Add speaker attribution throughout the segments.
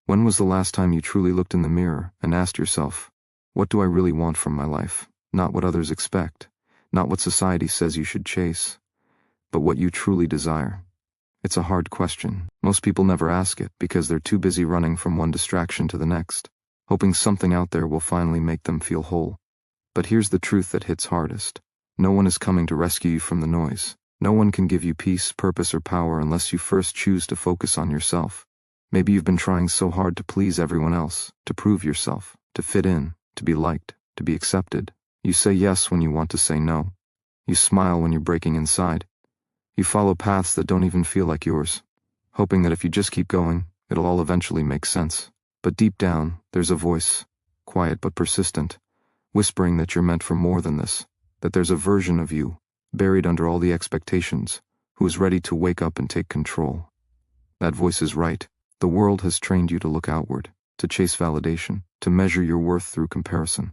Speaker 1: When was the last time you truly looked in the mirror and asked yourself, what do I really want from my life? Not what others expect, not what society says you should chase, but what you truly desire. It's a hard question. Most people never ask it because they're too busy running from one distraction to the next, hoping something out there will finally make them feel whole. But here's the truth that hits hardest. No one is coming to rescue you from the noise. No one can give you peace, purpose, or power unless you first choose to focus on yourself. Maybe you've been trying so hard to please everyone else, to prove yourself, to fit in, to be liked, to be accepted. You say yes when you want to say no. You smile when you're breaking inside. You follow paths that don't even feel like yours, hoping that if you just keep going, it'll all eventually make sense. But deep down, there's a voice, quiet but persistent, whispering that you're meant for more than this, that there's a version of you, buried under all the expectations, who is ready to wake up and take control. That voice is right. The world has trained you to look outward, to chase validation, to measure your worth through comparison.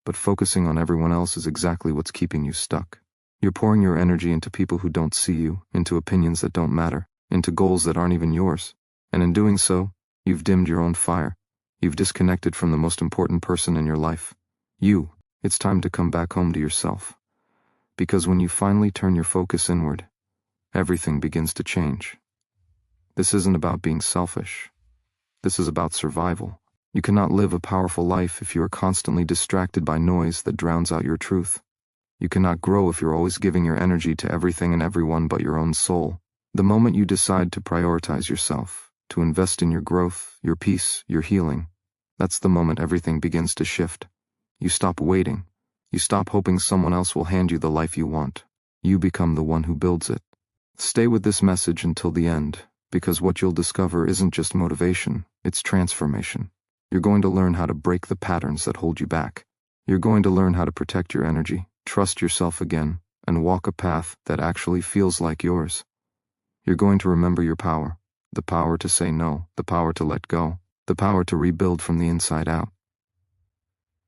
Speaker 1: But focusing on everyone else is exactly what's keeping you stuck. You're pouring your energy into people who don't see you, into opinions that don't matter, into goals that aren't even yours. And in doing so, you've dimmed your own fire. You've disconnected from the most important person in your life. You. It's time to come back home to yourself. Because when you finally turn your focus inward, everything begins to change. This isn't about being selfish. This is about survival. You cannot live a powerful life if you are constantly distracted by noise that drowns out your truth. You cannot grow if you're always giving your energy to everything and everyone but your own soul. The moment you decide to prioritize yourself, to invest in your growth, your peace, your healing, that's the moment everything begins to shift. You stop waiting. You stop hoping someone else will hand you the life you want. You become the one who builds it. Stay with this message until the end, because what you'll discover isn't just motivation, it's transformation. You're going to learn how to break the patterns that hold you back. You're going to learn how to protect your energy, trust yourself again, and walk a path that actually feels like yours. You're going to remember your power, the power to say no, the power to let go, the power to rebuild from the inside out.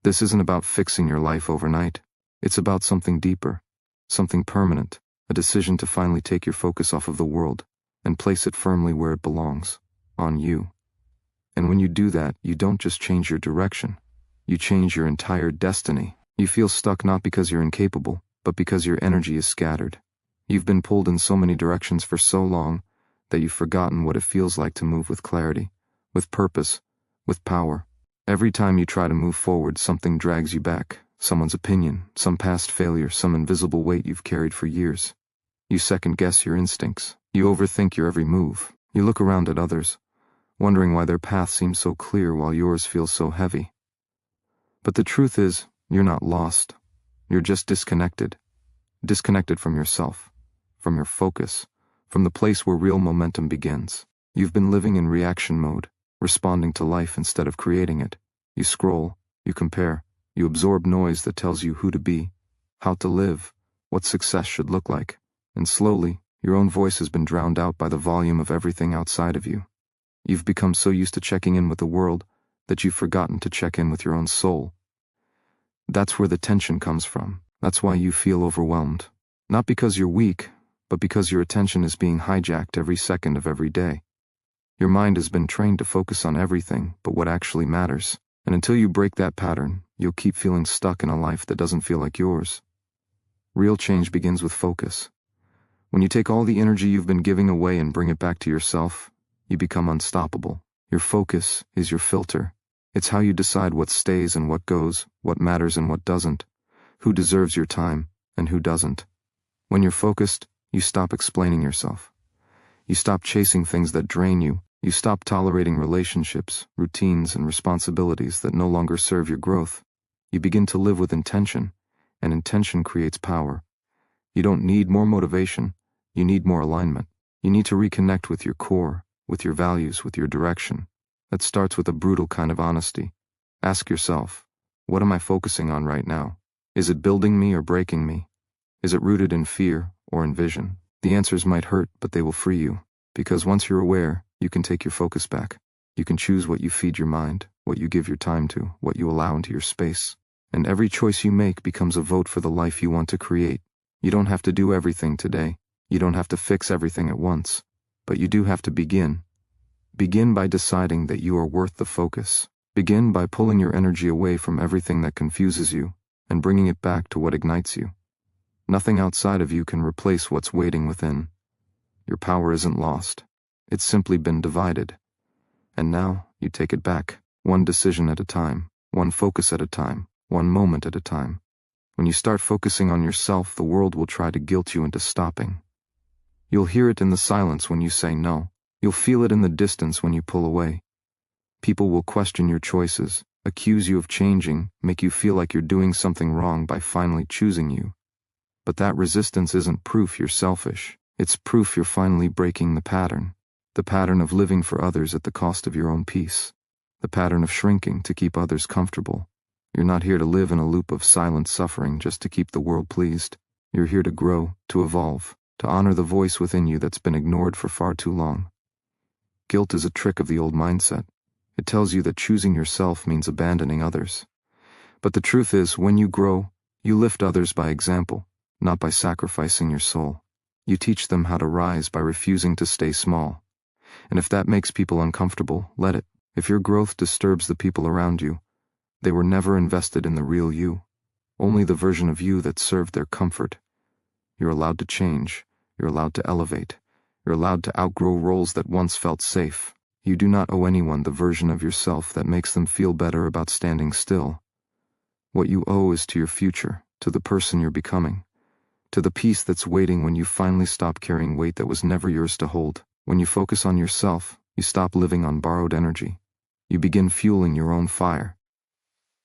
Speaker 1: This isn't about fixing your life overnight. It's about something deeper, something permanent, a decision to finally take your focus off of the world and place it firmly where it belongs, on you. And when you do that, you don't just change your direction, you change your entire destiny. You feel stuck not because you're incapable, but because your energy is scattered. You've been pulled in so many directions for so long that you've forgotten what it feels like to move with clarity, with purpose, with power. Every time you try to move forward, something drags you back, someone's opinion, some past failure, some invisible weight you've carried for years. You second-guess your instincts. You overthink your every move. You look around at others, wondering why their path seems so clear while yours feels so heavy. But the truth is, you're not lost. You're just disconnected. Disconnected from yourself, from your focus, from the place where real momentum begins. You've been living in reaction mode, responding to life instead of creating it. You scroll, you compare, you absorb noise that tells you who to be, how to live, what success should look like. And slowly, your own voice has been drowned out by the volume of everything outside of you. You've become so used to checking in with the world that you've forgotten to check in with your own soul. That's where the tension comes from. That's why you feel overwhelmed. Not because you're weak, but because your attention is being hijacked every second of every day. Your mind has been trained to focus on everything but what actually matters. And until you break that pattern, you'll keep feeling stuck in a life that doesn't feel like yours. Real change begins with focus. When you take all the energy you've been giving away and bring it back to yourself, you become unstoppable. Your focus is your filter. It's how you decide what stays and what goes, what matters and what doesn't, who deserves your time and who doesn't. When you're focused, you stop explaining yourself. You stop chasing things that drain you. You stop tolerating relationships, routines, and responsibilities that no longer serve your growth. You begin to live with intention, and intention creates power. You don't need more motivation. You need more alignment. You need to reconnect with your core, with your values, with your direction. That starts with a brutal kind of honesty. Ask yourself, what am I focusing on right now? Is it building me or breaking me? Is it rooted in fear or in vision? The answers might hurt, but they will free you. Because once you're aware, you can take your focus back. You can choose what you feed your mind, what you give your time to, what you allow into your space. And every choice you make becomes a vote for the life you want to create. You don't have to do everything today. You don't have to fix everything at once. But you do have to begin. Begin by deciding that you are worth the focus. Begin by pulling your energy away from everything that confuses you and bringing it back to what ignites you. Nothing outside of you can replace what's waiting within. Your power isn't lost. It's simply been divided. And now, you take it back, one decision at a time, one focus at a time, one moment at a time. When you start focusing on yourself, the world will try to guilt you into stopping. You'll hear it in the silence when you say no. You'll feel it in the distance when you pull away. People will question your choices, accuse you of changing, make you feel like you're doing something wrong by finally choosing you. But that resistance isn't proof you're selfish. It's proof you're finally breaking the pattern of living for others at the cost of your own peace, the pattern of shrinking to keep others comfortable. You're not here to live in a loop of silent suffering just to keep the world pleased. You're here to grow, to evolve, to honor the voice within you that's been ignored for far too long. Guilt is a trick of the old mindset. It tells you that choosing yourself means abandoning others. But the truth is, when you grow, you lift others by example, not by sacrificing your soul. You teach them how to rise by refusing to stay small. And if that makes people uncomfortable, let it. If your growth disturbs the people around you, they were never invested in the real you, only the version of you that served their comfort. You're allowed to change. You're allowed to elevate. You're allowed to outgrow roles that once felt safe. You do not owe anyone the version of yourself that makes them feel better about standing still. What you owe is to your future, to the person you're becoming, to the peace that's waiting when you finally stop carrying weight that was never yours to hold. When you focus on yourself, you stop living on borrowed energy. You begin fueling your own fire.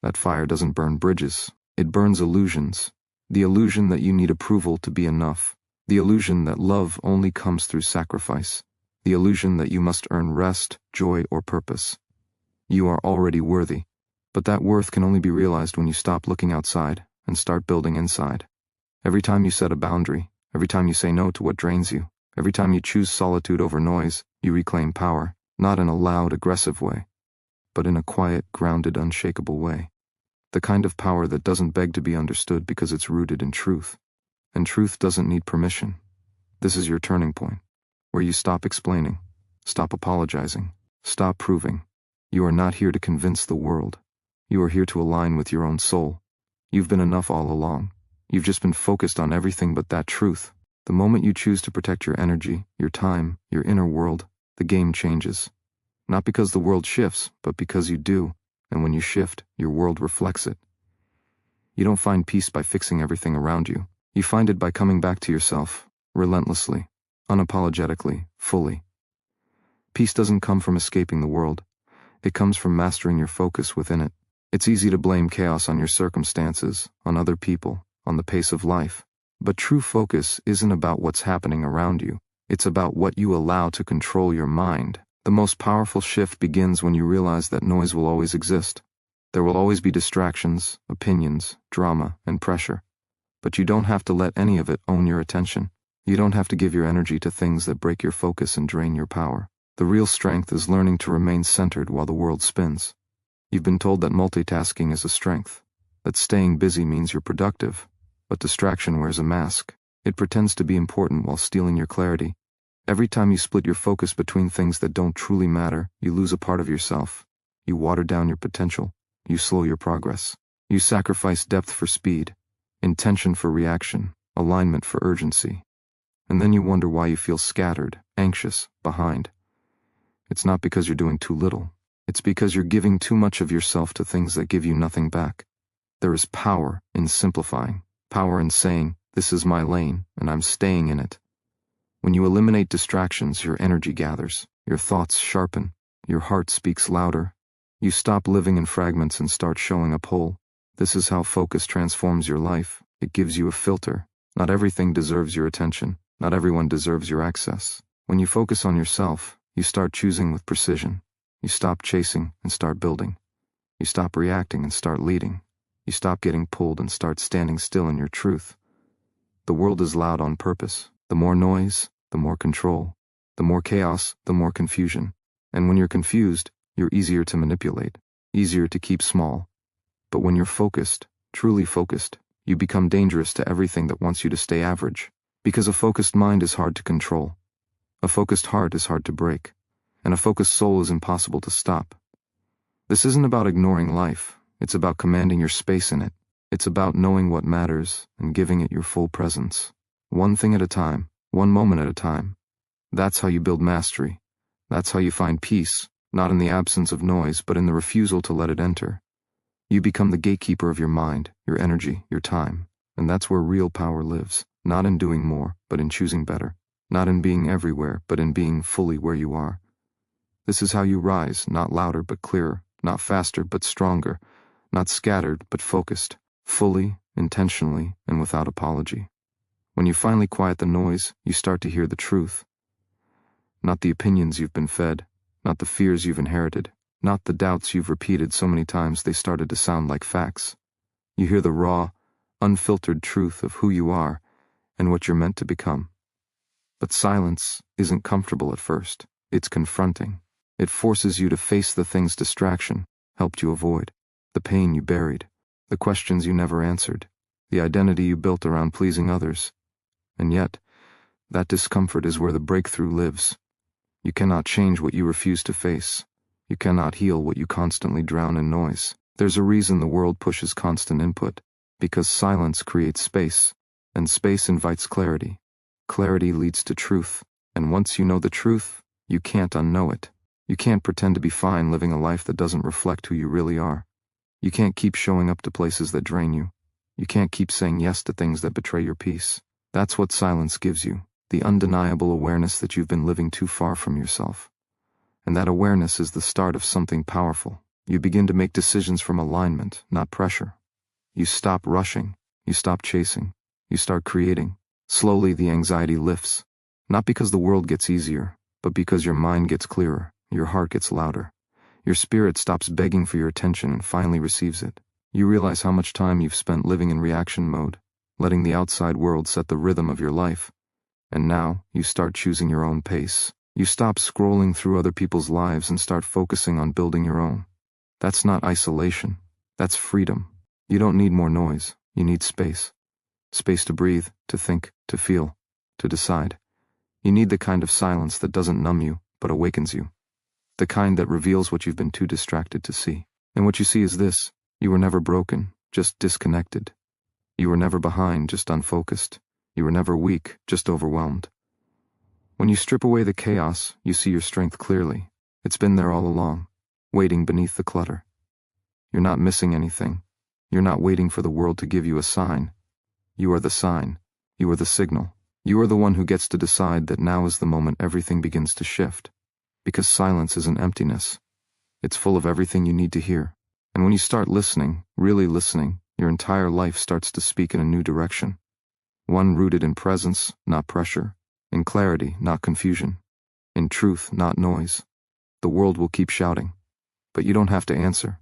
Speaker 1: That fire doesn't burn bridges. It burns illusions. The illusion that you need approval to be enough. The illusion that love only comes through sacrifice. The illusion that you must earn rest, joy, or purpose. You are already worthy, but that worth can only be realized when you stop looking outside and start building inside. Every time you set a boundary, every time you say no to what drains you, every time you choose solitude over noise, you reclaim power, not in a loud, aggressive way, but in a quiet, grounded, unshakable way. The kind of power that doesn't beg to be understood because it's rooted in truth. And truth doesn't need permission. This is your turning point, where you stop explaining, stop apologizing, stop proving. You are not here to convince the world. You are here to align with your own soul. You've been enough all along. You've just been focused on everything but that truth. The moment you choose to protect your energy, your time, your inner world, the game changes. Not because the world shifts, but because you do, and when you shift, your world reflects it. You don't find peace by fixing everything around you. You find it by coming back to yourself, relentlessly, unapologetically, fully. Peace doesn't come from escaping the world. It comes from mastering your focus within it. It's easy to blame chaos on your circumstances, on other people, on the pace of life. But true focus isn't about what's happening around you. It's about what you allow to control your mind. The most powerful shift begins when you realize that noise will always exist. There will always be distractions, opinions, drama, and pressure. But you don't have to let any of it own your attention. You don't have to give your energy to things that break your focus and drain your power. The real strength is learning to remain centered while the world spins. You've been told that multitasking is a strength, that staying busy means you're productive, but distraction wears a mask. It pretends to be important while stealing your clarity. Every time you split your focus between things that don't truly matter, you lose a part of yourself. You water down your potential. You slow your progress. You sacrifice depth for speed, intention for reaction, alignment for urgency. And then you wonder why you feel scattered, anxious, behind. It's not because you're doing too little. It's because you're giving too much of yourself to things that give you nothing back. There is power in simplifying, power in saying, "This is my lane, and I'm staying in it." When you eliminate distractions, your energy gathers, your thoughts sharpen, your heart speaks louder. You stop living in fragments and start showing up whole. This is how focus transforms your life. It gives you a filter. Not everything deserves your attention. Not everyone deserves your access. When you focus on yourself, you start choosing with precision. You stop chasing and start building. You stop reacting and start leading. You stop getting pulled and start standing still in your truth. The world is loud on purpose. The more noise, the more control. The more chaos, the more confusion. And when you're confused, you're easier to manipulate, easier to keep small. But when you're focused, truly focused, you become dangerous to everything that wants you to stay average. Because a focused mind is hard to control. A focused heart is hard to break. and a focused soul is impossible to stop. This isn't about ignoring life, it's about commanding your space in it. It's about knowing what matters and giving it your full presence. One thing at a time, one moment at a time. That's how you build mastery. That's how you find peace, not in the absence of noise, but in the refusal to let it enter. You become the gatekeeper of your mind, your energy, your time, and that's where real power lives, not in doing more, but in choosing better, not in being everywhere, but in being fully where you are. This is how you rise, not louder but clearer, not faster but stronger, not scattered but focused, fully, intentionally, and without apology. When you finally quiet the noise, you start to hear the truth. Not the opinions you've been fed, not the fears you've inherited, not the doubts you've repeated so many times they started to sound like facts. You hear the raw, unfiltered truth of who you are and what you're meant to become. But silence isn't comfortable at first. It's confronting. It forces you to face the things distraction helped you avoid, the pain you buried, the questions you never answered, the identity you built around pleasing others. And yet, that discomfort is where the breakthrough lives. You cannot change what you refuse to face. You cannot heal what you constantly drown in noise. There's a reason the world pushes constant input, because silence creates space, and space invites clarity. Clarity leads to truth, and once you know the truth, you can't unknow it. You can't pretend to be fine living a life that doesn't reflect who you really are. You can't keep showing up to places that drain you. You can't keep saying yes to things that betray your peace. That's what silence gives you, the undeniable awareness that you've been living too far from yourself. And that awareness is the start of something powerful. You begin to make decisions from alignment, not pressure. You stop rushing, you stop chasing, you start creating. Slowly the anxiety lifts, not because the world gets easier, but because your mind gets clearer, your heart gets louder. Your spirit stops begging for your attention and finally receives it. You realize how much time you've spent living in reaction mode, letting the outside world set the rhythm of your life. And now, you start choosing your own pace. You stop scrolling through other people's lives and start focusing on building your own. That's not isolation. That's freedom. You don't need more noise. You need space. Space to breathe, to think, to feel, to decide. You need the kind of silence that doesn't numb you, but awakens you. The kind that reveals what you've been too distracted to see. And what you see is this: you were never broken, just disconnected. You were never behind, just unfocused. You were never weak, just overwhelmed. When you strip away the chaos, you see your strength clearly. It's been there all along, waiting beneath the clutter. You're not missing anything. You're not waiting for the world to give you a sign. You are the sign. You are the signal. You are the one who gets to decide that now is the moment everything begins to shift. Because silence isn't emptiness. It's full of everything you need to hear. And when you start listening, really listening, your entire life starts to speak in a new direction. One rooted in presence, not pressure. In clarity, not confusion. In truth, not noise. The world will keep shouting, but you don't have to answer.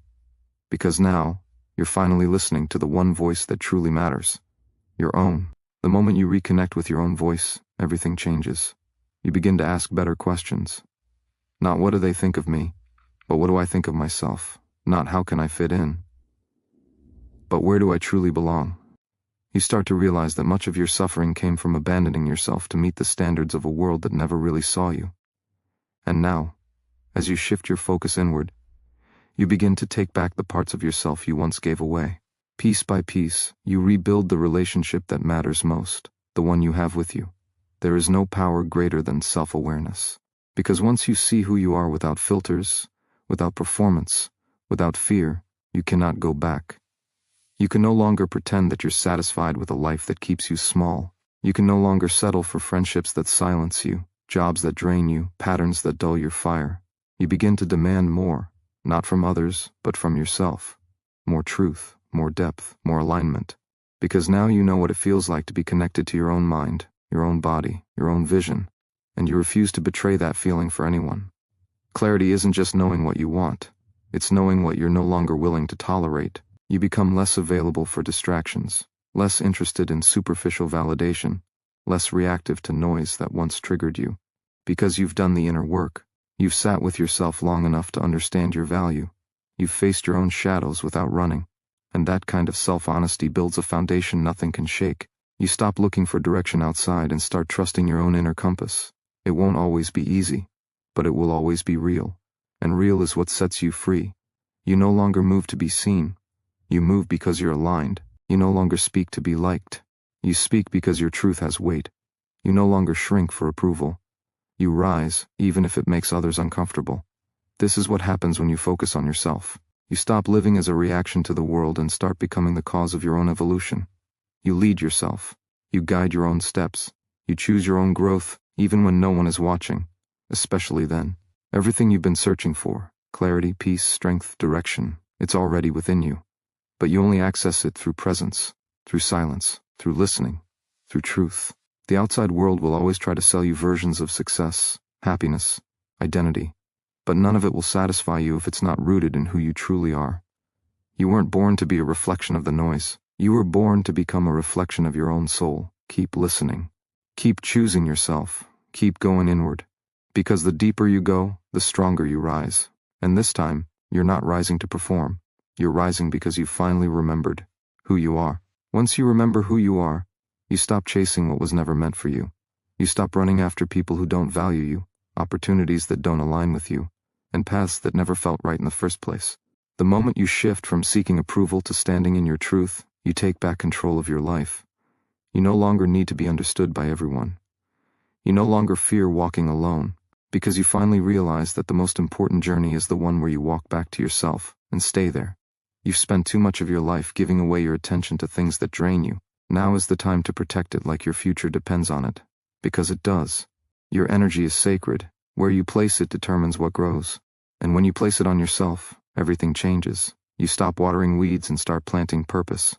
Speaker 1: Because now, you're finally listening to the one voice that truly matters. Your own. The moment you reconnect with your own voice, everything changes. You begin to ask better questions. Not what do they think of me, but what do I think of myself? Not how can I fit in, but where do I truly belong? You start to realize that much of your suffering came from abandoning yourself to meet the standards of a world that never really saw you. And now, as you shift your focus inward, you begin to take back the parts of yourself you once gave away. Piece by piece, you rebuild the relationship that matters most, the one you have with you. There is no power greater than self-awareness. Because once you see who you are without filters, without performance, without fear, you cannot go back. You can no longer pretend that you're satisfied with a life that keeps you small. You can no longer settle for friendships that silence you, jobs that drain you, patterns that dull your fire. You begin to demand more, not from others, but from yourself. More truth, more depth, more alignment. Because now you know what it feels like to be connected to your own mind, your own body, your own vision, and you refuse to betray that feeling for anyone. Clarity isn't just knowing what you want. It's knowing what you're no longer willing to tolerate. You become less available for distractions, less interested in superficial validation, less reactive to noise that once triggered you. Because you've done the inner work. You've sat with yourself long enough to understand your value. You've faced your own shadows without running. And that kind of self-honesty builds a foundation nothing can shake. You stop looking for direction outside and start trusting your own inner compass. It won't always be easy, but it will always be real. And real is what sets you free. You no longer move to be seen. You move because you're aligned. You no longer speak to be liked. You speak because your truth has weight. You no longer shrink for approval. You rise, even if it makes others uncomfortable. This is what happens when you focus on yourself. You stop living as a reaction to the world and start becoming the cause of your own evolution. You lead yourself. You guide your own steps. You choose your own growth, even when no one is watching. Especially then. Everything you've been searching for, clarity, peace, strength, direction, it's already within you. But you only access it through presence, through silence, through listening, through truth. The outside world will always try to sell you versions of success, happiness, identity, but none of it will satisfy you if it's not rooted in who you truly are. You weren't born to be a reflection of the noise. You were born to become a reflection of your own soul. Keep listening. Keep choosing yourself. Keep going inward. Because the deeper you go, the stronger you rise. And this time, you're not rising to perform. You're rising because you finally remembered who you are. Once you remember who you are, you stop chasing what was never meant for you. You stop running after people who don't value you, opportunities that don't align with you, and paths that never felt right in the first place. The moment you shift from seeking approval to standing in your truth, you take back control of your life. You no longer need to be understood by everyone. You no longer fear walking alone, because you finally realize that the most important journey is the one where you walk back to yourself and stay there. You've spent too much of your life giving away your attention to things that drain you. Now is the time to protect it like your future depends on it. Because it does. Your energy is sacred. Where you place it determines what grows. And when you place it on yourself, everything changes. You stop watering weeds and start planting purpose.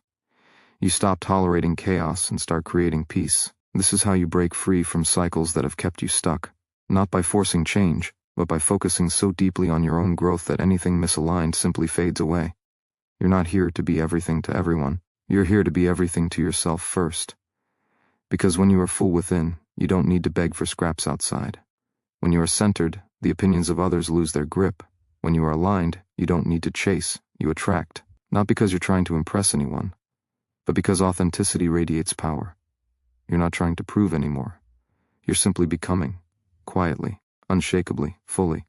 Speaker 1: You stop tolerating chaos and start creating peace. This is how you break free from cycles that have kept you stuck. Not by forcing change, but by focusing so deeply on your own growth that anything misaligned simply fades away. You're not here to be everything to everyone. You're here to be everything to yourself first. Because when you are full within, you don't need to beg for scraps outside. When you are centered, the opinions of others lose their grip. When you are aligned, you don't need to chase, you attract. Not because you're trying to impress anyone, but because authenticity radiates power. You're not trying to prove anymore. You're simply becoming, quietly, unshakably, fully.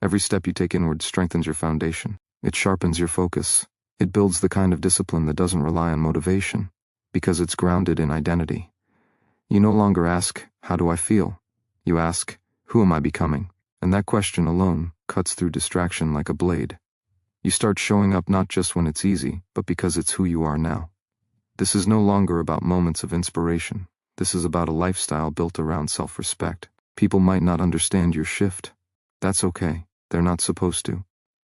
Speaker 1: Every step you take inward strengthens your foundation. It sharpens your focus. It builds the kind of discipline that doesn't rely on motivation, because it's grounded in identity. You no longer ask, how do I feel? You ask, who am I becoming? And that question alone cuts through distraction like a blade. You start showing up not just when it's easy, but because it's who you are now. This is no longer about moments of inspiration. This is about a lifestyle built around self-respect. People might not understand your shift. That's okay. They're not supposed to.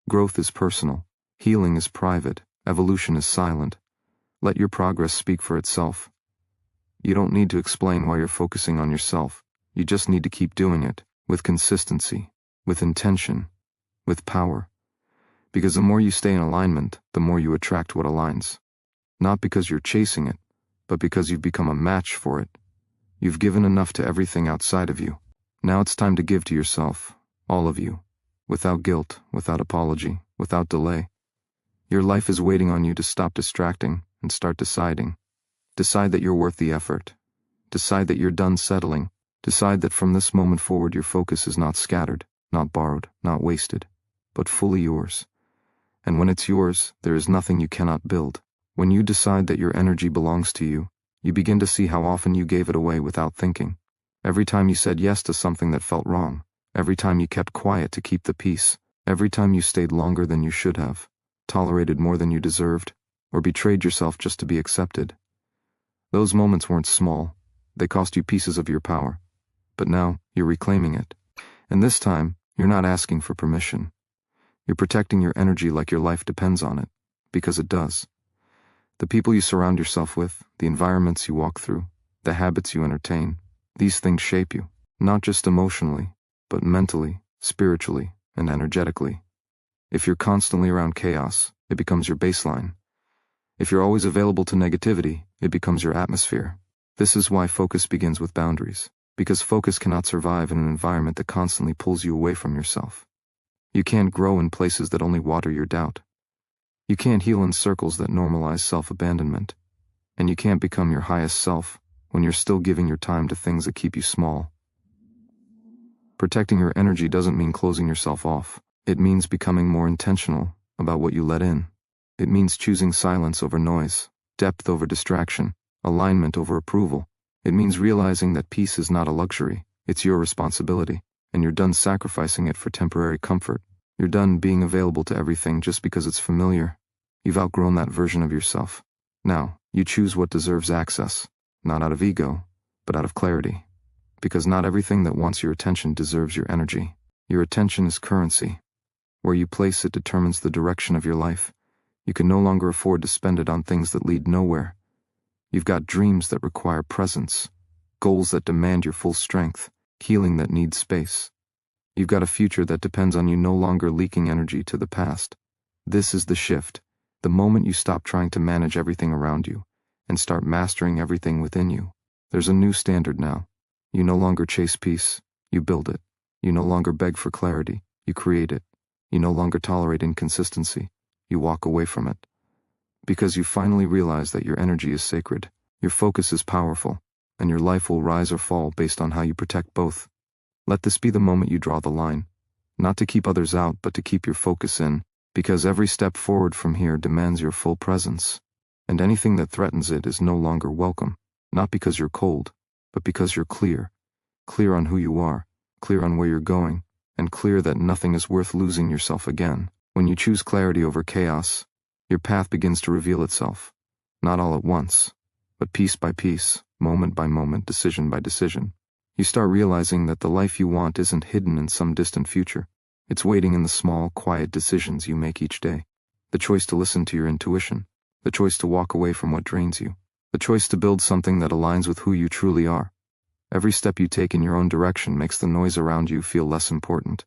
Speaker 1: Growth is personal. Healing is private. Evolution is silent. Let your progress speak for itself. You don't need to explain why you're focusing on yourself. You just need to keep doing it, with consistency, with intention, with power. Because the more you stay in alignment, the more you attract what aligns. Not because you're chasing it, but because you've become a match for it. You've given enough to everything outside of you. Now it's time to give to yourself, all of you, without guilt, without apology, without delay. Your life is waiting on you to stop distracting and start deciding. Decide that you're worth the effort. Decide that you're done settling. Decide that from this moment forward your focus is not scattered, not borrowed, not wasted, but fully yours. And when it's yours, there is nothing you cannot build. When you decide that your energy belongs to you, you begin to see how often you gave it away without thinking. Every time you said yes to something that felt wrong. Every time you kept quiet to keep the peace. Every time you stayed longer than you should have. Tolerated more than you deserved, or betrayed yourself just to be accepted. Those moments weren't small. They cost you pieces of your power. But now, you're reclaiming it. And this time, you're not asking for permission. You're protecting your energy like your life depends on it, because it does. The people you surround yourself with, the environments you walk through, the habits you entertain, these things shape you, not just emotionally, but mentally, spiritually, and energetically. If you're constantly around chaos, it becomes your baseline. If you're always available to negativity, it becomes your atmosphere. This is why focus begins with boundaries, because focus cannot survive in an environment that constantly pulls you away from yourself. You can't grow in places that only water your doubt. You can't heal in circles that normalize self-abandonment. And you can't become your highest self when you're still giving your time to things that keep you small. Protecting your energy doesn't mean closing yourself off. It means becoming more intentional about what you let in. It means choosing silence over noise, depth over distraction, alignment over approval. It means realizing that peace is not a luxury, it's your responsibility, and you're done sacrificing it for temporary comfort. You're done being available to everything just because it's familiar. You've outgrown that version of yourself. Now, you choose what deserves access, not out of ego, but out of clarity. Because not everything that wants your attention deserves your energy. Your attention is currency. Where you place it determines the direction of your life. You can no longer afford to spend it on things that lead nowhere. You've got dreams that require presence, goals that demand your full strength, healing that needs space. You've got a future that depends on you no longer leaking energy to the past. This is the shift, the moment you stop trying to manage everything around you and start mastering everything within you. There's a new standard now. You no longer chase peace, you build it. You no longer beg for clarity, you create it. You no longer tolerate inconsistency, you walk away from it. Because you finally realize that your energy is sacred, your focus is powerful, and your life will rise or fall based on how you protect both. Let this be the moment you draw the line, not to keep others out but to keep your focus in, because every step forward from here demands your full presence, and anything that threatens it is no longer welcome, not because you're cold, but because you're clear on who you are, clear on where you're going, and clear that nothing is worth losing yourself again. When you choose clarity over chaos, your path begins to reveal itself, not all at once, but piece by piece, moment by moment, decision by decision. You start realizing that the life you want isn't hidden in some distant future. It's waiting in the small, quiet decisions you make each day. The choice to listen to your intuition, the choice to walk away from what drains you, the choice to build something that aligns with who you truly are. Every step you take in your own direction makes the noise around you feel less important.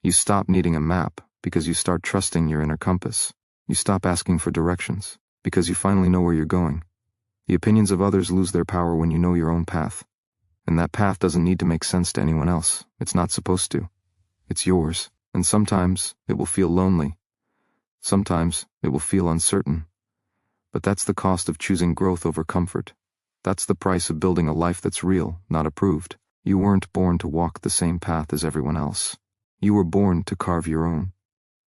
Speaker 1: You stop needing a map because you start trusting your inner compass. You stop asking for directions because you finally know where you're going. The opinions of others lose their power when you know your own path. And that path doesn't need to make sense to anyone else. It's not supposed to. It's yours. And sometimes it will feel lonely. Sometimes it will feel uncertain. But that's the cost of choosing growth over comfort. That's the price of building a life that's real, not approved. You weren't born to walk the same path as everyone else. You were born to carve your own.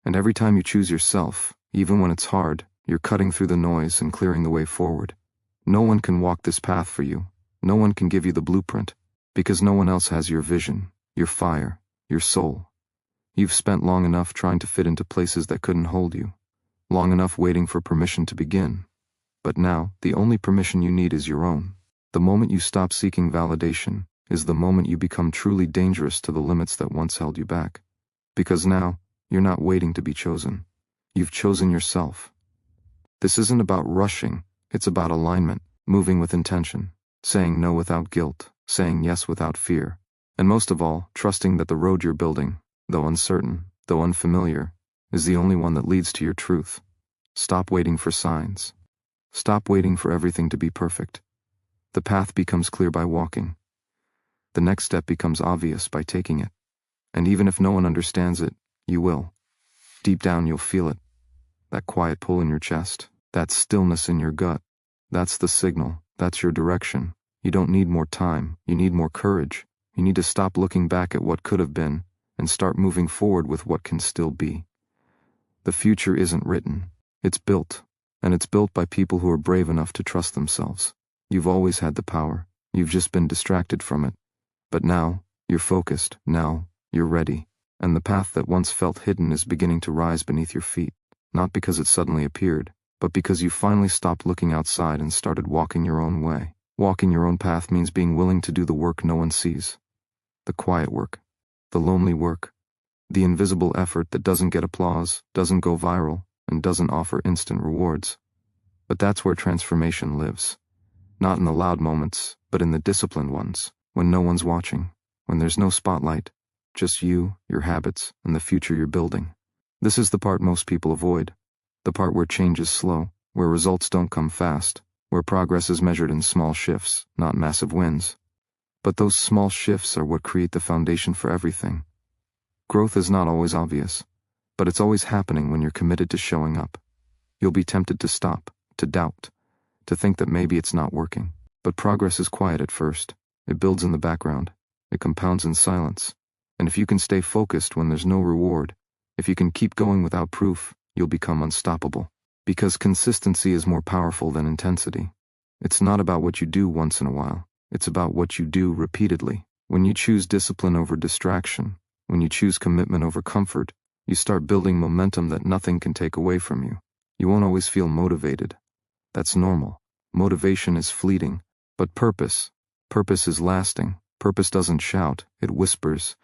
Speaker 1: And every time you choose yourself, even when it's hard, you're cutting through the noise and clearing the way forward. No one can walk this path for you. No one can give you the blueprint, because no one else has your vision, your fire, your soul. You've spent long enough trying to fit into places that couldn't hold you, long enough waiting for permission to begin. But now, the only permission you need is your own. The moment you stop seeking validation is the moment you become truly dangerous to the limits that once held you back. Because now, you're not waiting to be chosen. You've chosen yourself. This isn't about rushing, it's about alignment, moving with intention, saying no without guilt, saying yes without fear, and most of all, trusting that the road you're building, though uncertain, though unfamiliar, is the only one that leads to your truth. Stop waiting for signs. Stop waiting for everything to be perfect. The path becomes clear by walking. The next step becomes obvious by taking it. And even if no one understands it, you will. Deep down you'll feel it. That quiet pull in your chest, that stillness in your gut. That's the signal. That's your direction. You don't need more time. You need more courage. You need to stop looking back at what could have been and start moving forward with what can still be. The future isn't written. It's built. And it's built by people who are brave enough to trust themselves. You've always had the power. You've just been distracted from it. But now, you're focused. Now, you're ready. And the path that once felt hidden is beginning to rise beneath your feet. Not because it suddenly appeared, but because you finally stopped looking outside and started walking your own way. Walking your own path means being willing to do the work no one sees. The quiet work. The lonely work. The invisible effort that doesn't get applause, doesn't go viral, and doesn't offer instant rewards. But that's where transformation lives. Not in the loud moments, but in the disciplined ones, when no one's watching, when there's no spotlight, just you, your habits, and the future you're building. This is the part most people avoid, the part where change is slow, where results don't come fast, where progress is measured in small shifts, not massive wins. But those small shifts are what create the foundation for everything. Growth is not always obvious, but it's always happening when you're committed to showing up. You'll be tempted to stop, to doubt, to think that maybe it's not working. But progress is quiet at first. It builds in the background. It compounds in silence. And if you can stay focused when there's no reward, if you can keep going without proof, you'll become unstoppable. Because consistency is more powerful than intensity. It's not about what you do once in a while. It's about what you do repeatedly. When you choose discipline over distraction, when you choose commitment over comfort, you start building momentum that nothing can take away from you. You won't always feel motivated. That's normal. Motivation is fleeting. But purpose is lasting. Purpose doesn't shout, it whispers,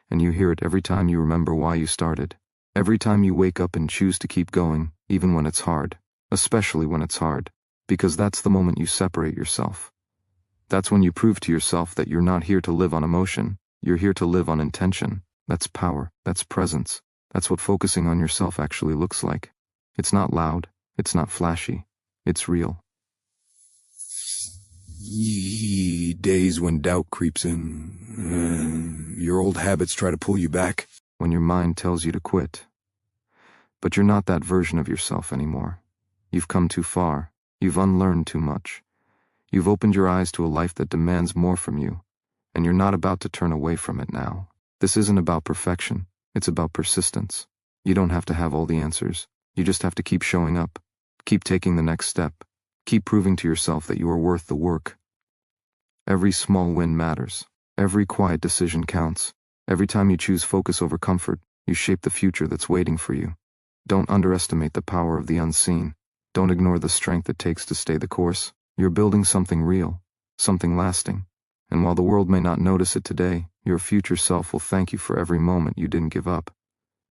Speaker 1: and you hear it every time you remember why you started. Every time you wake up and choose to keep going, even when it's hard. Especially when it's hard. Because that's the moment you separate yourself. That's when you prove to yourself that you're not here to live on emotion, you're here to live on intention. That's power, that's presence. That's what focusing on yourself actually looks like. It's not loud, it's not flashy, it's real.
Speaker 2: Days when doubt creeps in, your old habits try to pull you back.
Speaker 1: When your mind tells you to quit. But you're not that version of yourself anymore. You've come too far, you've unlearned too much. You've opened your eyes to a life that demands more from you, and you're not about to turn away from it now. This isn't about perfection, it's about persistence. You don't have to have all the answers, you just have to keep showing up, keep taking the next step, keep proving to yourself that you are worth the work. Every small win matters, every quiet decision counts, every time you choose focus over comfort, you shape the future that's waiting for you. Don't underestimate the power of the unseen, don't ignore the strength it takes to stay the course. You're building something real, something lasting, and while the world may not notice it today, your future self will thank you for every moment you didn't give up.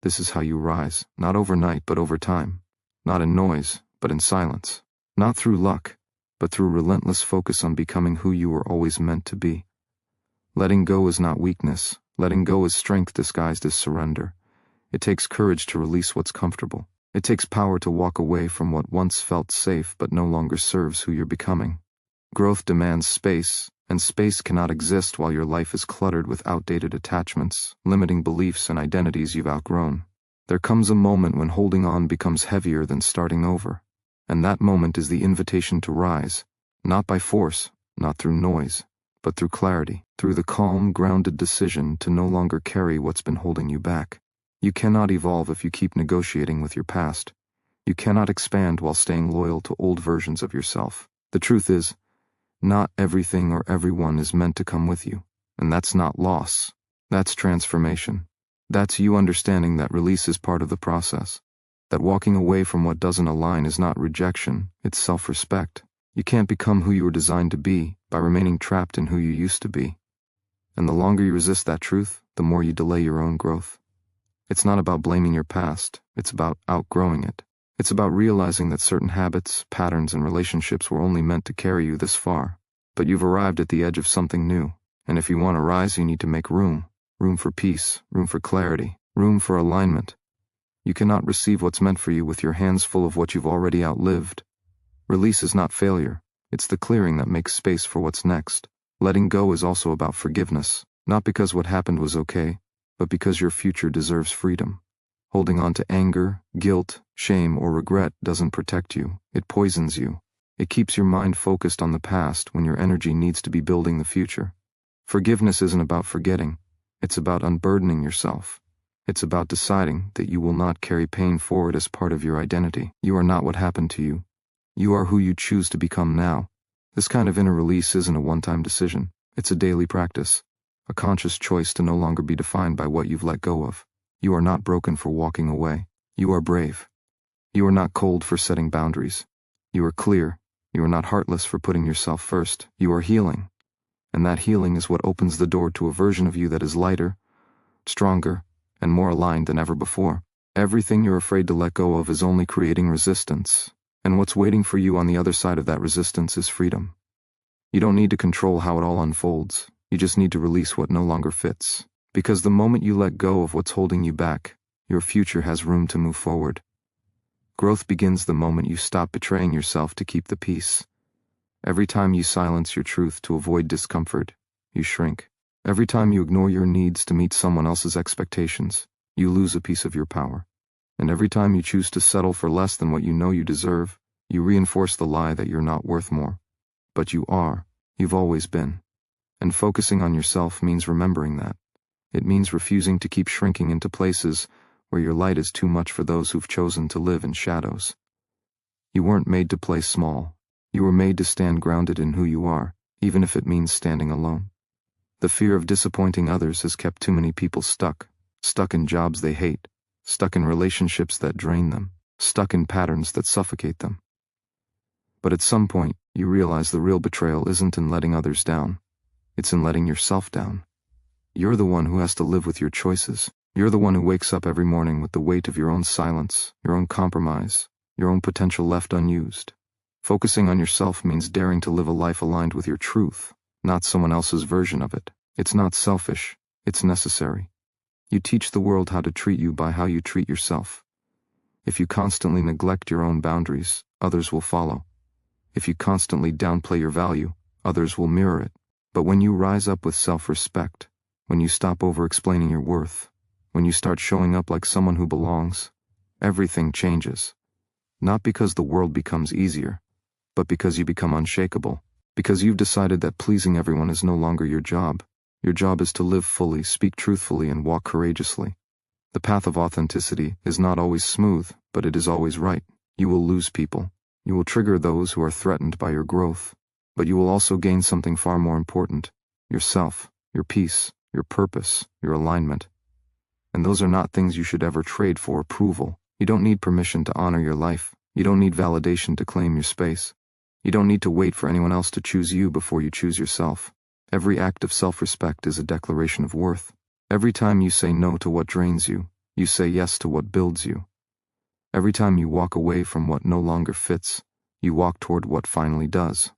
Speaker 1: This is how you rise, not overnight but over time, not in noise but in silence, not through luck, but through relentless focus on becoming who you were always meant to be. Letting go is not weakness, letting go is strength disguised as surrender. It takes courage to release what's comfortable. It takes power to walk away from what once felt safe but no longer serves who you're becoming. Growth demands space, and space cannot exist while your life is cluttered with outdated attachments, limiting beliefs and identities you've outgrown. There comes a moment when holding on becomes heavier than starting over, and that moment is the invitation to rise, not by force, not through noise, but through clarity, through the calm, grounded decision to no longer carry what's been holding you back. You cannot evolve if you keep negotiating with your past. You cannot expand while staying loyal to old versions of yourself. The truth is, not everything or everyone is meant to come with you, and that's not loss. That's transformation. That's you understanding that release is part of the process, that walking away from what doesn't align is not rejection, it's self-respect. You can't become who you were designed to be by remaining trapped in who you used to be. And the longer you resist that truth, the more you delay your own growth. It's not about blaming your past, it's about outgrowing it. It's about realizing that certain habits, patterns, and relationships were only meant to carry you this far. But you've arrived at the edge of something new, and if you want to rise, you need to make room. Room for peace, room for clarity, room for alignment. You cannot receive what's meant for you with your hands full of what you've already outlived. Release is not failure, it's the clearing that makes space for what's next. Letting go is also about forgiveness, not because what happened was okay, but because your future deserves freedom. Holding on to anger, guilt, shame, or regret doesn't protect you, it poisons you. It keeps your mind focused on the past when your energy needs to be building the future. Forgiveness isn't about forgetting, it's about unburdening yourself. It's about deciding that you will not carry pain forward as part of your identity. You are not what happened to you. You are who you choose to become now. This kind of inner release isn't a one-time decision, it's a daily practice. A conscious choice to no longer be defined by what you've let go of. You are not broken for walking away. You are brave. You are not cold for setting boundaries. You are clear. You are not heartless for putting yourself first. You are healing. And that healing is what opens the door to a version of you that is lighter, stronger, and more aligned than ever before. Everything you're afraid to let go of is only creating resistance. And what's waiting for you on the other side of that resistance is freedom. You don't need to control how it all unfolds. You just need to release what no longer fits. Because the moment you let go of what's holding you back, your future has room to move forward. Growth begins the moment you stop betraying yourself to keep the peace. Every time you silence your truth to avoid discomfort, you shrink. Every time you ignore your needs to meet someone else's expectations, you lose a piece of your power. And every time you choose to settle for less than what you know you deserve, you reinforce the lie that you're not worth more. But you are. You've always been. And focusing on yourself means remembering that. It means refusing to keep shrinking into places where your light is too much for those who've chosen to live in shadows. You weren't made to play small. You were made to stand grounded in who you are, even if it means standing alone. The fear of disappointing others has kept too many people stuck in jobs they hate, stuck in relationships that drain them, stuck in patterns that suffocate them. But at some point, you realize the real betrayal isn't in letting others down. It's in letting yourself down. You're the one who has to live with your choices. You're the one who wakes up every morning with the weight of your own silence, your own compromise, your own potential left unused. Focusing on yourself means daring to live a life aligned with your truth, not someone else's version of it. It's not selfish, it's necessary. You teach the world how to treat you by how you treat yourself. If you constantly neglect your own boundaries, others will follow. If you constantly downplay your value, others will mirror it. But when you rise up with self-respect, when you stop over-explaining your worth, when you start showing up like someone who belongs, everything changes. Not because the world becomes easier, but because you become unshakable. Because you've decided that pleasing everyone is no longer your job. Your job is to live fully, speak truthfully, and walk courageously. The path of authenticity is not always smooth, but it is always right. You will lose people. You will trigger those who are threatened by your growth. But you will also gain something far more important: yourself, your peace, your purpose, your alignment. And those are not things you should ever trade for approval. You don't need permission to honor your life. You don't need validation to claim your space. You don't need to wait for anyone else to choose you before you choose yourself. Every act of self-respect is a declaration of worth. Every time you say no to what drains you, you say yes to what builds you. Every time you walk away from what no longer fits, you walk toward what finally does.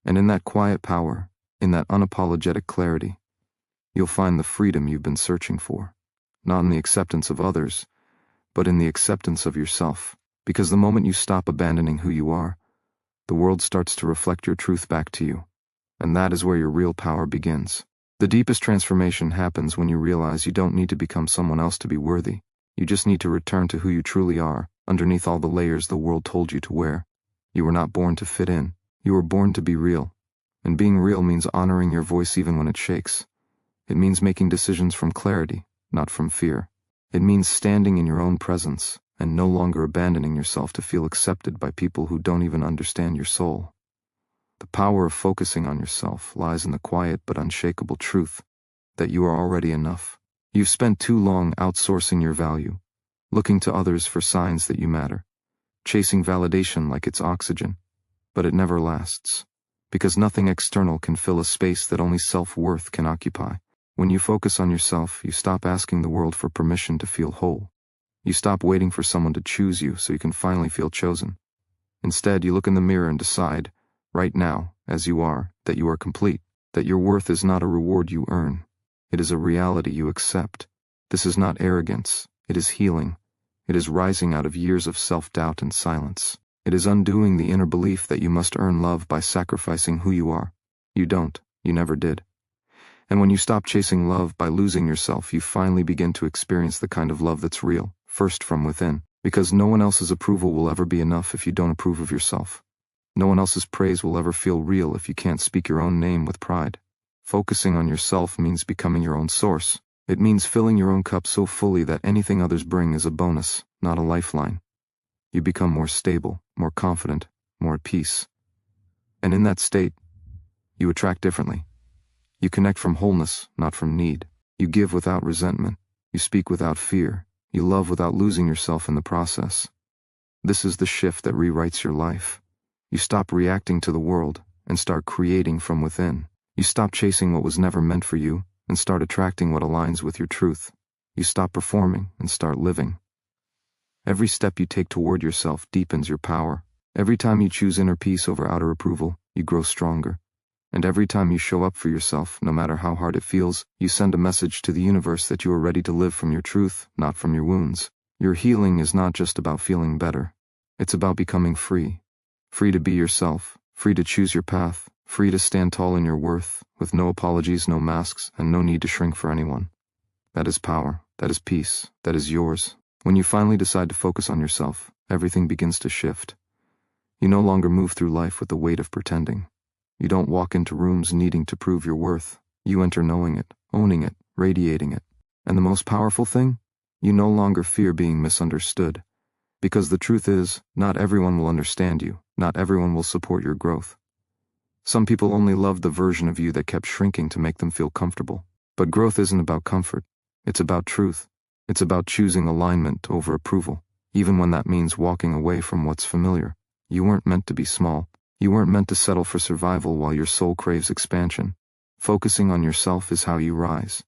Speaker 1: And in that quiet power, in that unapologetic clarity, you'll find the freedom you've been searching for. Not in the acceptance of others, but in the acceptance of yourself. Because the moment you stop abandoning who you are, the world starts to reflect your truth back to you. And that is where your real power begins. The deepest transformation happens when you realize you don't need to become someone else to be worthy. You just need to return to who you truly are, underneath all the layers the world told you to wear. You were not born to fit in. You were born to be real. And being real means honoring your voice even when it shakes. It means making decisions from clarity, not from fear. It means standing in your own presence and no longer abandoning yourself to feel accepted by people who don't even understand your soul. The power of focusing on yourself lies in the quiet but unshakable truth that you are already enough. You've spent too long outsourcing your value, looking to others for signs that you matter, chasing validation like it's oxygen, but it never lasts, because nothing external can fill a space that only self-worth can occupy. When you focus on yourself, you stop asking the world for permission to feel whole. You stop waiting for someone to choose you so you can finally feel chosen. Instead, you look in the mirror and decide, right now, as you are, that you are complete, that your worth is not a reward you earn. It is a reality you accept. This is not arrogance. It is healing. It is rising out of years of self-doubt and silence. It is undoing the inner belief that you must earn love by sacrificing who you are. You don't. You never did. And when you stop chasing love by losing yourself, you finally begin to experience the kind of love that's real, first from within, because no one else's approval will ever be enough if you don't approve of yourself. No one else's praise will ever feel real if you can't speak your own name with pride. Focusing on yourself means becoming your own source. It means filling your own cup so fully that anything others bring is a bonus, not a lifeline. You become more stable, more confident, more at peace. And in that state, you attract differently. You connect from wholeness, not from need. You give without resentment. You speak without fear. You love without losing yourself in the process. This is the shift that rewrites your life. You stop reacting to the world and start creating from within. You stop chasing what was never meant for you and start attracting what aligns with your truth. You stop performing and start living. Every step you take toward yourself deepens your power. Every time you choose inner peace over outer approval, you grow stronger. And every time you show up for yourself, no matter how hard it feels, you send a message to the universe that you are ready to live from your truth, not from your wounds. Your healing is not just about feeling better. It's about becoming free. Free to be yourself, free to choose your path, free to stand tall in your worth, with no apologies, no masks, and no need to shrink for anyone. That is power. That is peace. That is yours. When you finally decide to focus on yourself, everything begins to shift. You no longer move through life with the weight of pretending. You don't walk into rooms needing to prove your worth. You enter knowing it, owning it, radiating it. And the most powerful thing? You no longer fear being misunderstood. Because the truth is, not everyone will understand you, not everyone will support your growth. Some people only loved the version of you that kept shrinking to make them feel comfortable. But growth isn't about comfort. It's about truth. It's about choosing alignment over approval, even when that means walking away from what's familiar. You weren't meant to be small. You weren't meant to settle for survival while your soul craves expansion. Focusing on yourself is how you rise.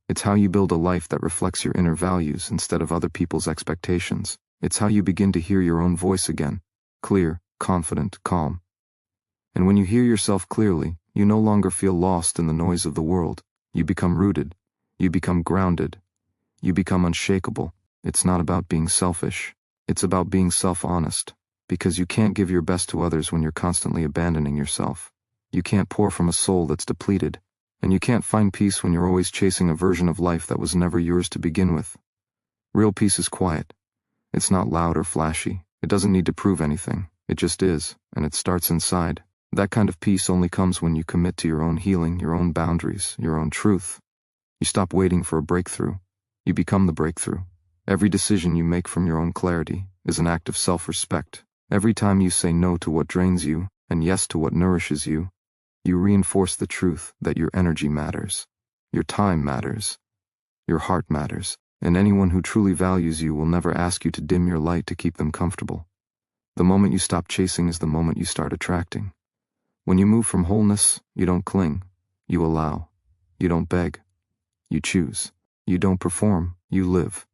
Speaker 1: It's how you build a life that reflects your inner values instead of other people's expectations. It's how you begin to hear your own voice again, clear, confident, calm. And when you hear yourself clearly, you no longer feel lost in the noise of the world. You become rooted. You become grounded. You become unshakable. It's not about being selfish. It's about being self-honest. Because you can't give your best to others when you're constantly abandoning yourself. You can't pour from a soul that's depleted. And you can't find peace when you're always chasing a version of life that was never yours to begin with. Real peace is quiet. It's not loud or flashy. It doesn't need to prove anything. It just is, and it starts inside. That kind of peace only comes when you commit to your own healing, your own boundaries, your own truth. You stop waiting for a breakthrough. You become the breakthrough. Every decision you make from your own clarity is an act of self-respect. Every time you say no to what drains you and yes to what nourishes you, you reinforce the truth that your energy matters, your time matters, your heart matters, and anyone who truly values you will never ask you to dim your light to keep them comfortable. The moment you stop chasing is the moment you start attracting. When you move from wholeness, you don't cling, you allow. You don't beg, you choose. You don't perform, you live.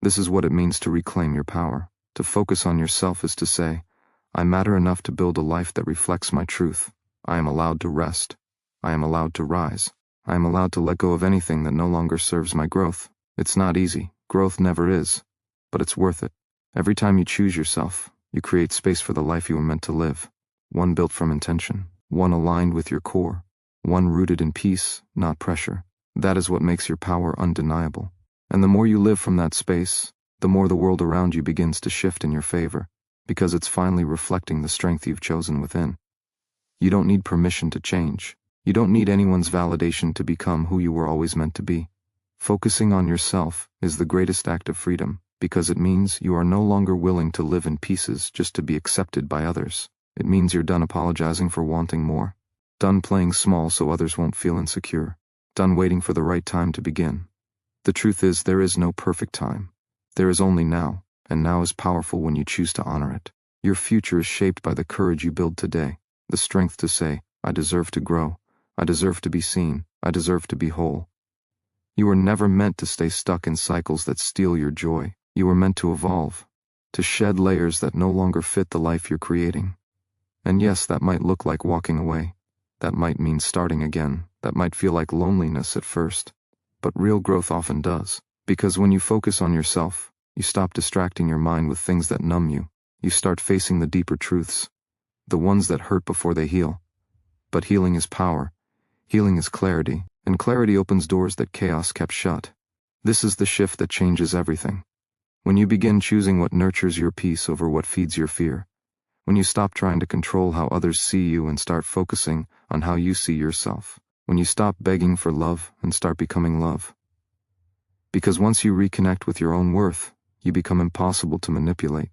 Speaker 1: This is what it means to reclaim your power. To focus on yourself is to say, I matter enough to build a life that reflects my truth. I am allowed to rest. I am allowed to rise. I am allowed to let go of anything that no longer serves my growth. It's not easy. Growth never is. But it's worth it. Every time you choose yourself, you create space for the life you were meant to live. One built from intention. One aligned with your core. One rooted in peace, not pressure. That is what makes your power undeniable. And the more you live from that space, the more the world around you begins to shift in your favor, because it's finally reflecting the strength you've chosen within. You don't need permission to change. You don't need anyone's validation to become who you were always meant to be. Focusing on yourself is the greatest act of freedom, because it means you are no longer willing to live in pieces just to be accepted by others. It means you're done apologizing for wanting more. Done playing small so others won't feel insecure. Done waiting for the right time to begin. The truth is, there is no perfect time. There is only now, and now is powerful when you choose to honor it. Your future is shaped by the courage you build today, the strength to say, I deserve to grow, I deserve to be seen, I deserve to be whole. You were never meant to stay stuck in cycles that steal your joy. You were meant to evolve, to shed layers that no longer fit the life you're creating. And yes, that might look like walking away. That might mean starting again. That might feel like loneliness at first. But real growth often does. Because when you focus on yourself, you stop distracting your mind with things that numb you. You start facing the deeper truths, the ones that hurt before they heal. But healing is power. Healing is clarity, and clarity opens doors that chaos kept shut. This is the shift that changes everything. When you begin choosing what nurtures your peace over what feeds your fear. When you stop trying to control how others see you and start focusing on how you see yourself. When you stop begging for love and start becoming love. Because once you reconnect with your own worth, you become impossible to manipulate.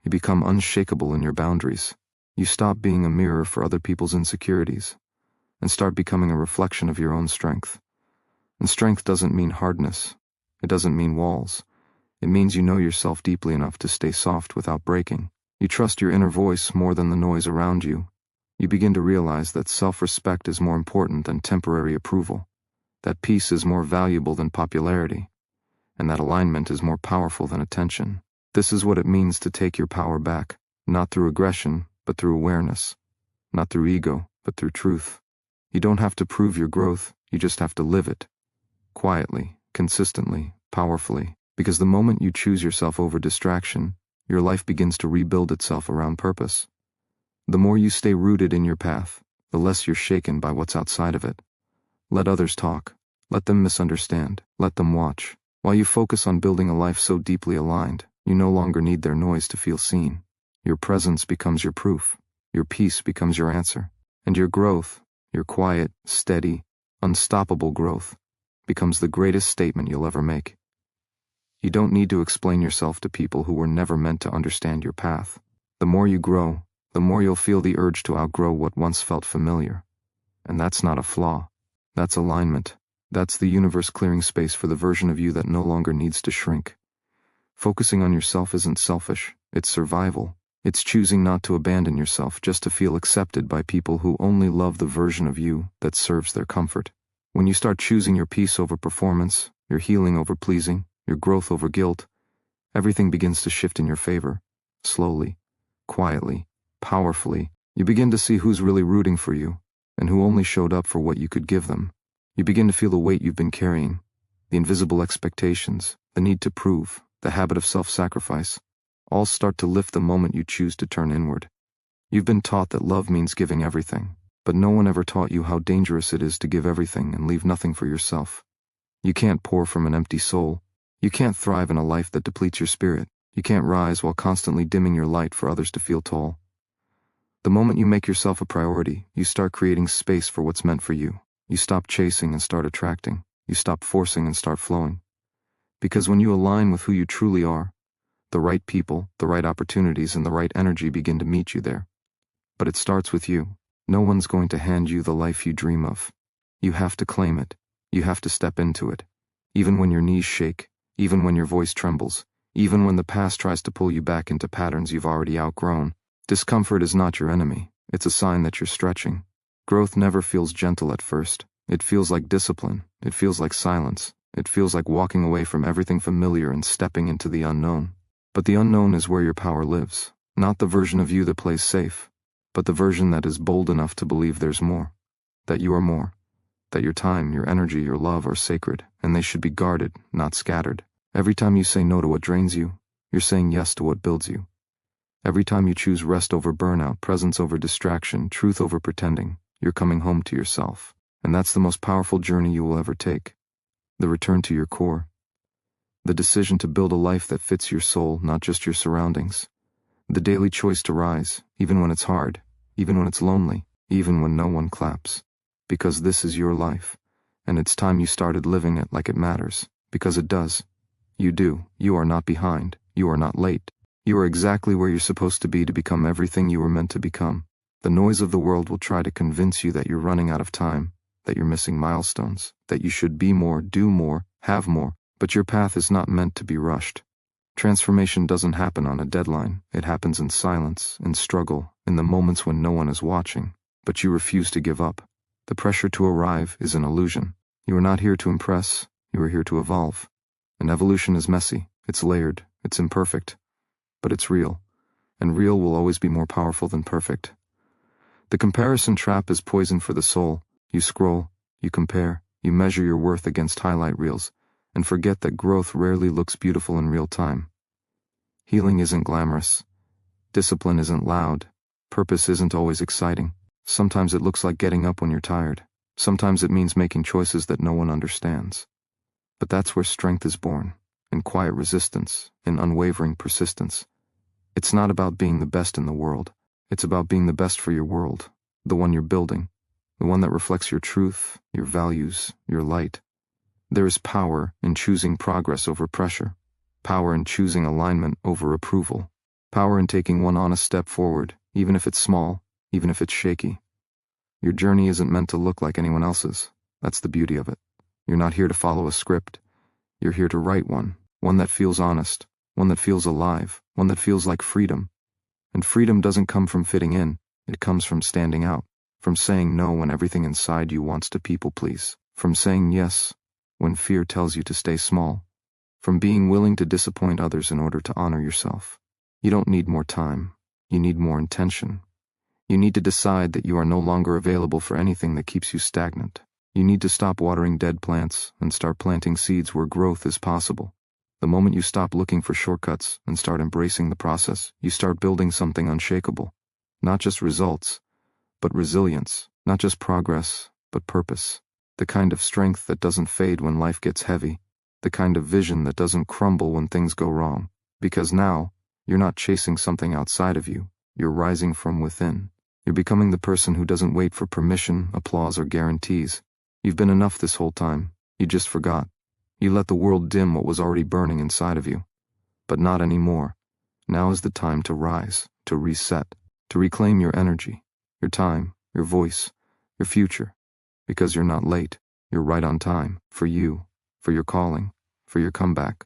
Speaker 1: You become unshakable in your boundaries. You stop being a mirror for other people's insecurities, and start becoming a reflection of your own strength. And strength doesn't mean hardness. It doesn't mean walls. It means you know yourself deeply enough to stay soft without breaking. You trust your inner voice more than the noise around you. You begin to realize that self-respect is more important than temporary approval, that peace is more valuable than popularity, and that alignment is more powerful than attention. This is what it means to take your power back, not through aggression, but through awareness, not through ego, but through truth. You don't have to prove your growth, you just have to live it. Quietly, consistently, powerfully, because the moment you choose yourself over distraction, your life begins to rebuild itself around purpose. The more you stay rooted in your path, the less you're shaken by what's outside of it. Let others talk. Let them misunderstand. Let them watch. While you focus on building a life so deeply aligned, you no longer need their noise to feel seen. Your presence becomes your proof. Your peace becomes your answer. And your growth, your quiet, steady, unstoppable growth, becomes the greatest statement you'll ever make. You don't need to explain yourself to people who were never meant to understand your path. The more you grow, the more you'll feel the urge to outgrow what once felt familiar. And that's not a flaw. That's alignment. That's the universe clearing space for the version of you that no longer needs to shrink. Focusing on yourself isn't selfish, it's survival. It's choosing not to abandon yourself just to feel accepted by people who only love the version of you that serves their comfort. When you start choosing your peace over performance, your healing over pleasing, your growth over guilt, everything begins to shift in your favor. Slowly, quietly, powerfully, you begin to see who's really rooting for you, and who only showed up for what you could give them. You begin to feel the weight you've been carrying, the invisible expectations, the need to prove, the habit of self-sacrifice, all start to lift the moment you choose to turn inward. You've been taught that love means giving everything, but no one ever taught you how dangerous it is to give everything and leave nothing for yourself. You can't pour from an empty soul. You can't thrive in a life that depletes your spirit. You can't rise while constantly dimming your light for others to feel tall. The moment you make yourself a priority, you start creating space for what's meant for you. You stop chasing and start attracting. You stop forcing and start flowing. Because when you align with who you truly are, the right people, the right opportunities, and the right energy begin to meet you there. But it starts with you. No one's going to hand you the life you dream of. You have to claim it. You have to step into it. Even when your knees shake, even when your voice trembles, even when the past tries to pull you back into patterns you've already outgrown. Discomfort is not your enemy. It's a sign that you're stretching. Growth never feels gentle at first. It feels like discipline. It feels like silence. It feels like walking away from everything familiar and stepping into the unknown. But the unknown is where your power lives. Not the version of you that plays safe, but the version that is bold enough to believe there's more. That you are more. That your time, your energy, your love are sacred, and they should be guarded, not scattered. Every time you say no to what drains you, you're saying yes to what builds you. Every time you choose rest over burnout, presence over distraction, truth over pretending, you're coming home to yourself. And that's the most powerful journey you will ever take. The return to your core. The decision to build a life that fits your soul, not just your surroundings. The daily choice to rise, even when it's hard, even when it's lonely, even when no one claps. Because this is your life, and it's time you started living it like it matters, because it does. You do. You are not behind. You are not late. You are exactly where you're supposed to be to become everything you were meant to become. The noise of the world will try to convince you that you're running out of time, that you're missing milestones, that you should be more, do more, have more, but your path is not meant to be rushed. Transformation doesn't happen on a deadline. It happens in silence, in struggle, in the moments when no one is watching, but you refuse to give up. The pressure to arrive is an illusion. You are not here to impress. You are here to evolve. And evolution is messy. It's layered. It's imperfect. But it's real. And real will always be more powerful than perfect. The comparison trap is poison for the soul. You scroll, you compare, you measure your worth against highlight reels, and forget that growth rarely looks beautiful in real time. Healing isn't glamorous. Discipline isn't loud. Purpose isn't always exciting. Sometimes it looks like getting up when you're tired. Sometimes it means making choices that no one understands. But that's where strength is born, in quiet resistance, in unwavering persistence. It's not about being the best in the world. It's about being the best for your world, the one you're building, the one that reflects your truth, your values, your light. There is power in choosing progress over pressure, power in choosing alignment over approval, power in taking one honest step forward, even if it's small, even if it's shaky. Your journey isn't meant to look like anyone else's. That's the beauty of it. You're not here to follow a script. You're here to write one that feels honest, one that feels alive, one that feels like freedom. And freedom doesn't come from fitting in. It comes from standing out, from saying no when everything inside you wants to people please, from saying yes when fear tells you to stay small, from being willing to disappoint others in order to honor yourself. You don't need more time. You need more intention. You need to decide that you are no longer available for anything that keeps you stagnant. You need to stop watering dead plants and start planting seeds where growth is possible. The moment you stop looking for shortcuts and start embracing the process, you start building something unshakable. Not just results, but resilience. Not just progress, but purpose. The kind of strength that doesn't fade when life gets heavy. The kind of vision that doesn't crumble when things go wrong. Because now, you're not chasing something outside of you. You're rising from within. You're becoming the person who doesn't wait for permission, applause, or guarantees. You've been enough this whole time. You just forgot. You let the world dim what was already burning inside of you. But not anymore. Now is the time to rise, to reset, to reclaim your energy, your time, your voice, your future. Because you're not late. You're right on time. For you, for your calling, for your comeback.